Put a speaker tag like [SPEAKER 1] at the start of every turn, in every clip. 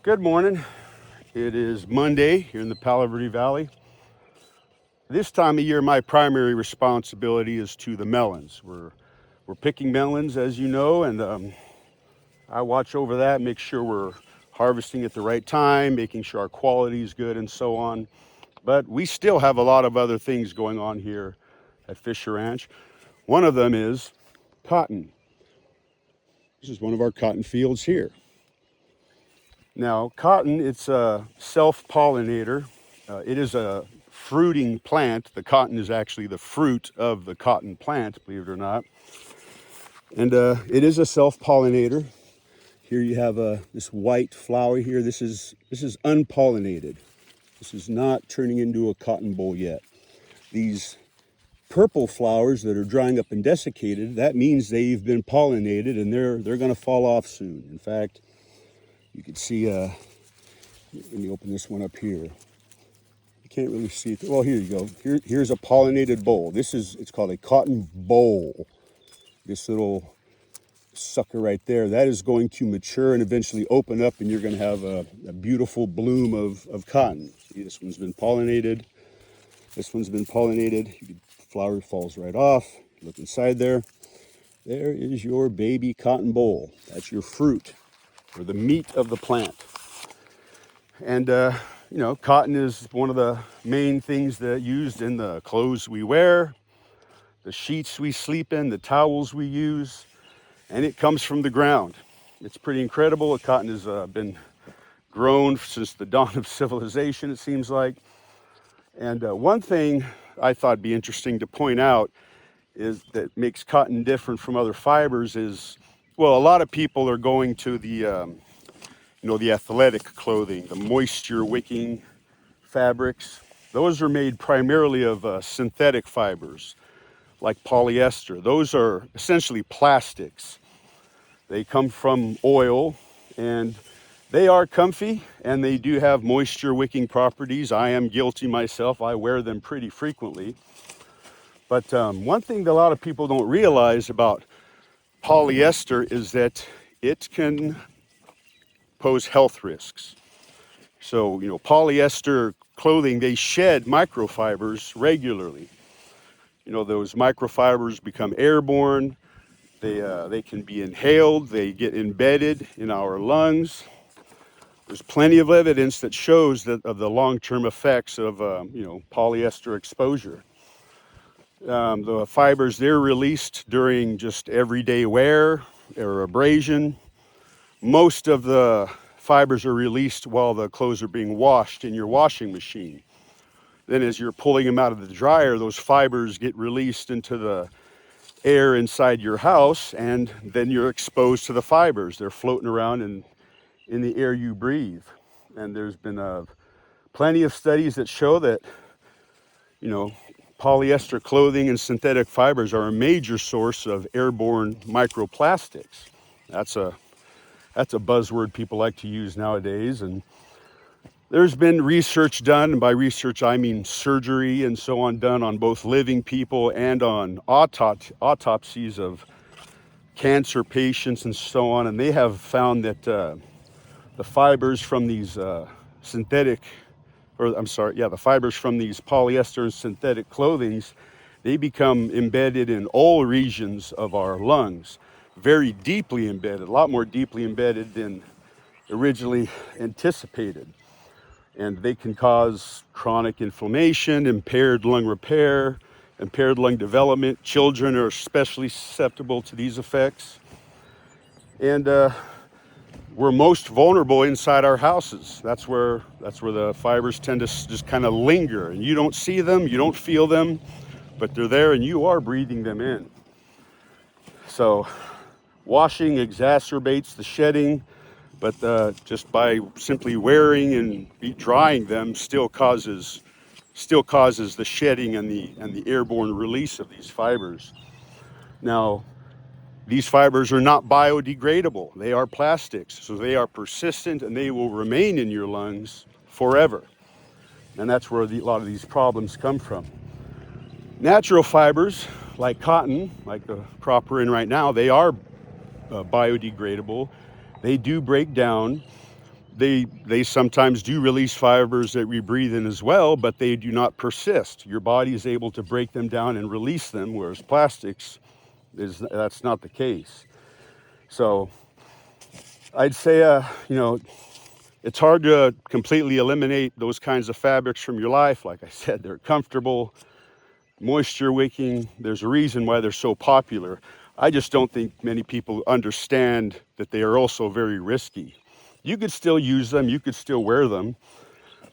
[SPEAKER 1] Good morning. It is Monday here in the Palo Verde Valley. This time of year, my primary responsibility is to the melons. We're picking melons, as you know, and I watch over that, make sure we're harvesting at the right time, making sure our quality is good, and so on. But we still have a lot of other things going on here at Fisher Ranch. One of them is cotton. This is one of our cotton fields here. Now, cotton, it's a self-pollinator. It is a fruiting plant. The cotton is actually the fruit of the cotton plant, believe it or not. And it is a self-pollinator. Here you have this white flower here. This is unpollinated. This is not turning into a cotton boll yet. These purple flowers that are drying up and desiccated, that means they've been pollinated and they're going to fall off soon. In fact, you can see, let me open this one up here. You can't really see it. Well, here you go. Here's a pollinated boll. It's called a cotton boll. This little sucker right there, that is going to mature and eventually open up, and you're going to have a beautiful bloom of cotton. See, this one's been pollinated. This one's been pollinated. Flower falls right off. Look inside there. There is your baby cotton boll. That's your fruit, or the meat of the plant. And cotton is one of the main things that used in the clothes we wear, the sheets we sleep in, the towels we use, and it comes from the ground. It's pretty incredible. Cotton has been grown since the dawn of civilization, it seems like. And one thing I thought would be interesting to point out is that makes cotton different from other fibers is, well, a lot of people are going to the the athletic clothing, the moisture wicking fabrics. Those are made primarily of synthetic fibers like polyester. Those are essentially plastics. They come from oil and they are comfy and they do have moisture wicking properties. I am guilty myself. I wear them pretty frequently. But one thing that a lot of people don't realize about polyester is that it can pose health risks. So, polyester clothing, they shed microfibers regularly. Those microfibers become airborne. They can be inhaled. They get embedded in our lungs. There's plenty of evidence that shows that of the long-term effects of, polyester exposure. The fibers, they're released during just everyday wear or abrasion. Most of the fibers are released while the clothes are being washed in your washing machine. Then as you're pulling them out of the dryer, those fibers get released into the air inside your house, and then you're exposed to the fibers. They're floating around in the air you breathe. And there's been plenty of studies that show that, polyester clothing and synthetic fibers are a major source of airborne microplastics. That's a buzzword people like to use nowadays. And there's been research done, and by research I mean surgery and so on, done on both living people and on autopsies of cancer patients and so on. And they have found that the fibers from these the fibers from these polyester and synthetic clothings, they become embedded in all regions of our lungs. Very deeply embedded, a lot more deeply embedded than originally anticipated. And they can cause chronic inflammation, impaired lung repair, impaired lung development. Children are especially susceptible to these effects. And we're most vulnerable inside our houses. That's where the fibers tend to just kind of linger. And you don't see them, you don't feel them, but they're there and you are breathing them in. So washing exacerbates the shedding, but just by simply wearing and drying them still causes the shedding and the airborne release of these fibers. Now, these fibers are not biodegradable. They are plastics, so they are persistent and they will remain in your lungs forever. And that's where a lot of these problems come from. Natural fibers, like cotton, like the crop we're in right now, they are biodegradable. They do break down, they sometimes do release fibers that we breathe in as well, but they do not persist. Your body is able to break them down and release them, whereas plastics that's not the case. So I'd say, it's hard to completely eliminate those kinds of fabrics from your life. Like I said, they're comfortable, moisture wicking. There's a reason why they're so popular. I just don't think many people understand that they are also very risky. You could still use them, you could still wear them,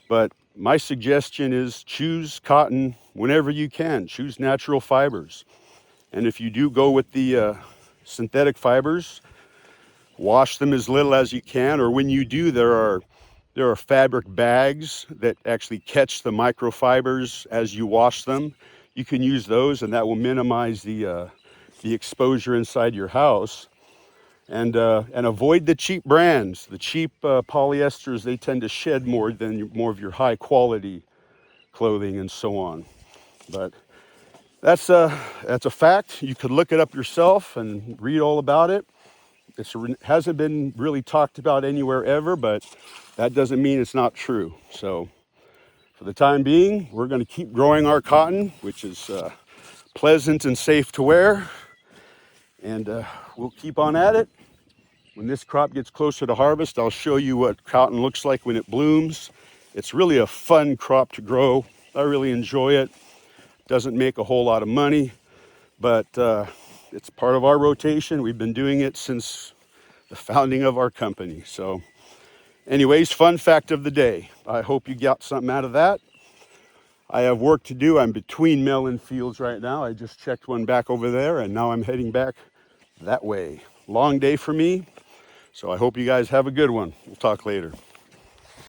[SPEAKER 1] but my suggestion is choose cotton whenever you can. Choose natural fibers. And if you do go with the synthetic fibers, wash them as little as you can, or when you do, there are fabric bags that actually catch the microfibers as you wash them. You can use those, and that will minimize the exposure inside your house. And avoid the cheap brands. The cheap polyesters, they tend to shed more than more of your high quality clothing and so on. But that's a fact. You could look it up yourself and read all about it. It hasn't been really talked about anywhere ever, but that doesn't mean it's not true. So for the time being, we're going to keep growing our cotton, which is pleasant and safe to wear. And we'll keep on at it. When this crop gets closer to harvest, I'll show you what cotton looks like when it blooms. It's really a fun crop to grow. I really enjoy it. Doesn't make a whole lot of money, but it's part of our rotation. We've been doing it since the founding of our company. So anyways, fun fact of the day. I hope you got something out of that. I have work to do. I'm between melon fields right now. I just checked one back over there, and now I'm heading back that way. Long day for me. So I hope you guys have a good one. We'll talk later.